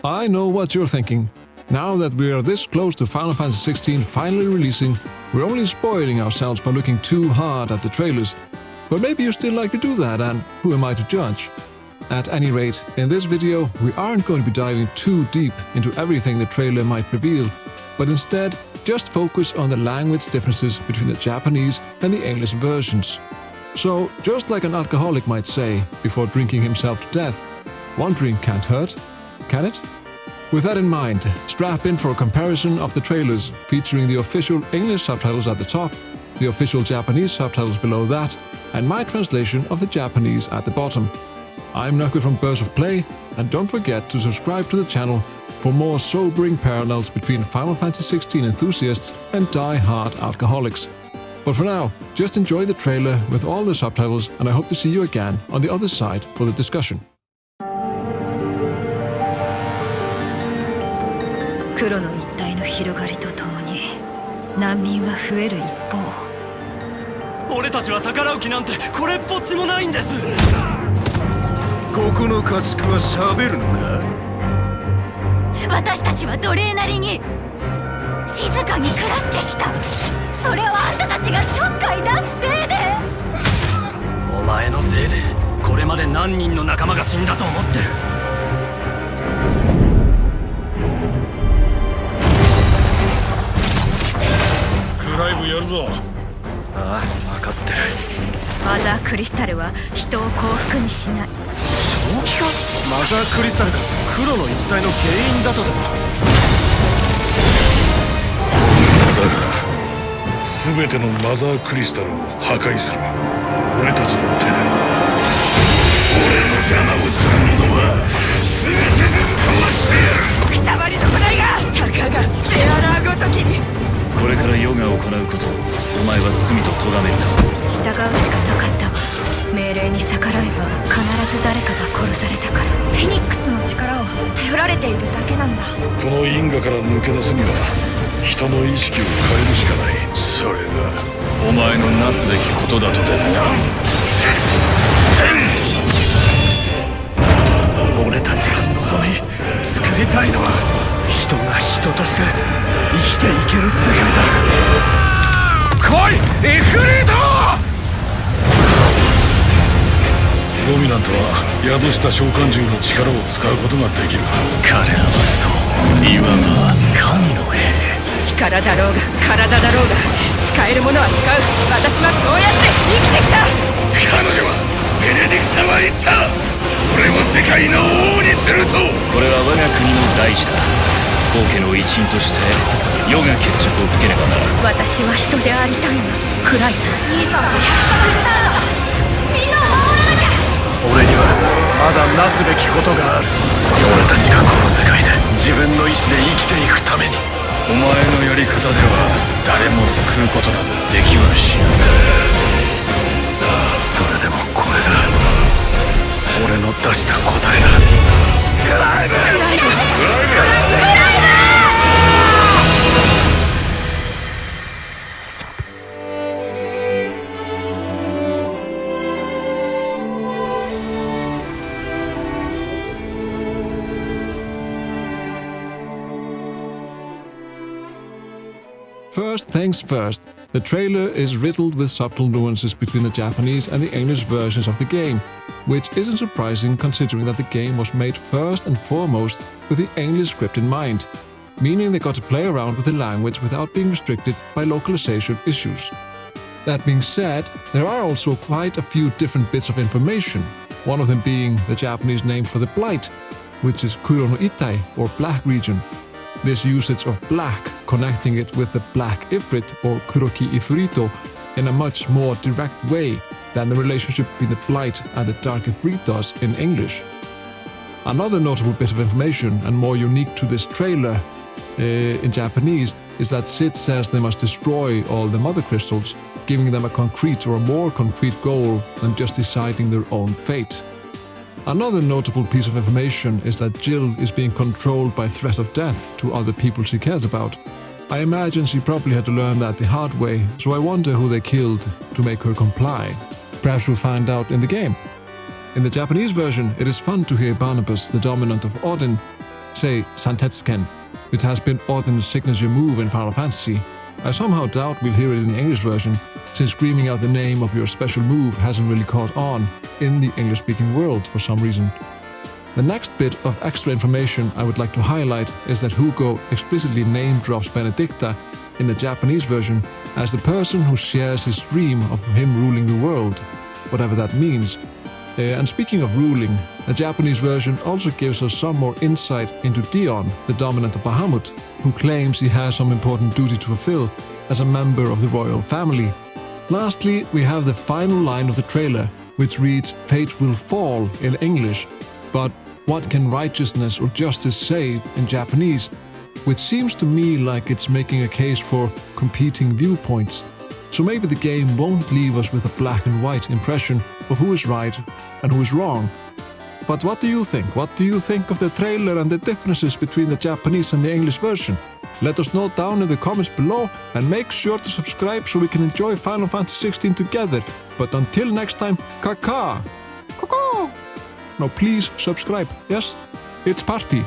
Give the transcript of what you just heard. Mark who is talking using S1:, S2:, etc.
S1: I know what you're thinking. Now that we are this close to Final Fantasy XVI finally releasing, we're only spoiling ourselves by looking too hard at the trailers. But maybe you still like to do that, and who am I to judge? At any rate, in this video, we aren't going to be diving too deep into everything the trailer might reveal, but instead just focus on the language differences between the Japanese and the English versions. So, just like an alcoholic might say before drinking himself to death, one drink can't hurt, can it? With that in mind, strap in for a comparison of the trailers featuring the official English subtitles at the top, the official Japanese subtitles below that, and my translation of the Japanese at the bottom. I'm Nuku from Birds of Play, and don't forget to subscribe to the channel for more sobering parallels between Final Fantasy XVI enthusiasts and die-hard alcoholics. But for now, just enjoy the trailer with all the subtitles, and I hope to see you again on the other side for the discussion.
S2: 黒の一帯の広がりとともに難民は増える一方。
S3: 俺たちは逆らう気なんてこれっぽっちもないんです。
S4: ここの家畜は喋るのか？
S2: 私たちは奴隷なりに静かに暮らしてきた。それをあんたたちがちょっかい出すせいで。
S3: お前のせいでこれまで何人の仲間が死んだと思ってる。
S4: ライブやるぞ。ああ、分かってる。
S2: マザークリスタルは人を幸福にしない。
S4: 正気か？マザークリスタルが黒の一帯の原因だとでも。
S5: だから全てのマザークリスタルを破壊する。俺たちの手で。俺の邪魔をする者は全てぶっ壊してやる。
S2: くたばり損ないがたかが手荒ごときに。
S3: これからヨガを行うことをお前は罪と咎めるな。
S2: 従うしかなかったわ。命令に逆らえば必ず誰かが殺されたから。フェニックスの力を頼られているだけなんだ。
S5: この因果から抜け出すには人の意識を変えるしかない。それがお前のなすべきことだとてな。
S3: 俺たちが望み作りたいのは人が人として生きていける世界だ。来いエフリート！
S5: ドミナントは宿した召喚獣の力を使うことができる。
S3: 彼らはそういわば神の兵。
S2: 力だろうが体だろうが使えるものは使う。私はそうやって生きてきた。
S5: 彼女はベネディクトは言った。俺を世界の王にすると。
S3: これは我が国の大事だ。王家の一員として世が決着をつけねばならん。
S2: 私は人でありたいの。クライト兄さんと約束したんだ。みんなを守らなきゃ。
S4: 俺にはまだなすべきことがある。俺たちがこの世界で自分の意志で生きていくために。
S5: お前のやり方では誰も救うことなどできはしない。
S4: それでもこれが俺の出した答えだ。クライブ！クライブ！クライブ！クライブ！
S1: First things first, the trailer is riddled with subtle nuances between the Japanese and the English versions of the game, which isn't surprising considering that the game was made first and foremost with the English script in mind, meaning they got to play around with the language without being restricted by localization issues. That being said, there are also quite a few different bits of information, one of them being the Japanese name for the Blight, which is Kuro no Itai, or Black Region. This usage of black, connecting it with the Black Ifrit or Kuroki Ifrito in a much more direct way than the relationship between the Blight and the Dark Ifrit does in English. Another notable bit of information, and more unique to this trailer in Japanese, is that Cid says they must destroy all the Mother Crystals, giving them a concrete or a more concrete goal than just deciding their own fate. Another notable piece of information is that Jill is being controlled by threat of death to other people she cares about. I imagine she probably had to learn that the hard way, so I wonder who they killed to make her comply. Perhaps we'll find out in the game. In the Japanese version, it is fun to hear Barnabas, the dominant of Odin, say Santetsken, which has been Odin's signature move in Final Fantasy. I somehow doubt we'll hear it in the English version, since screaming out the name of your special move hasn't really caught on in the English-speaking world for some reason. The next bit of extra information I would like to highlight is that Hugo explicitly name-drops Benedicta in the Japanese version as the person who shares his dream of him ruling the world, whatever that means. And speaking of ruling, the Japanese version also gives us some more insight into Dion, the dominant of Bahamut, who claims he has some important duty to fulfill as a member of the royal family. Lastly, we have the final line of the trailer, which reads, "Fate will fall" in English, but "What can righteousness or justice save" in Japanese, which seems to me like it's making a case for competing viewpoints. So maybe the game won't leave us with a black and white impression of who is right and who is wrong. But what do you think? What do you think of the trailer and the differences between the Japanese and the English version? Let us know down in the comments below, and make sure to subscribe so we can enjoy Final Fantasy XVI together. But until next time, caw-caw! Caw-caw! Now please subscribe, yes? It's party!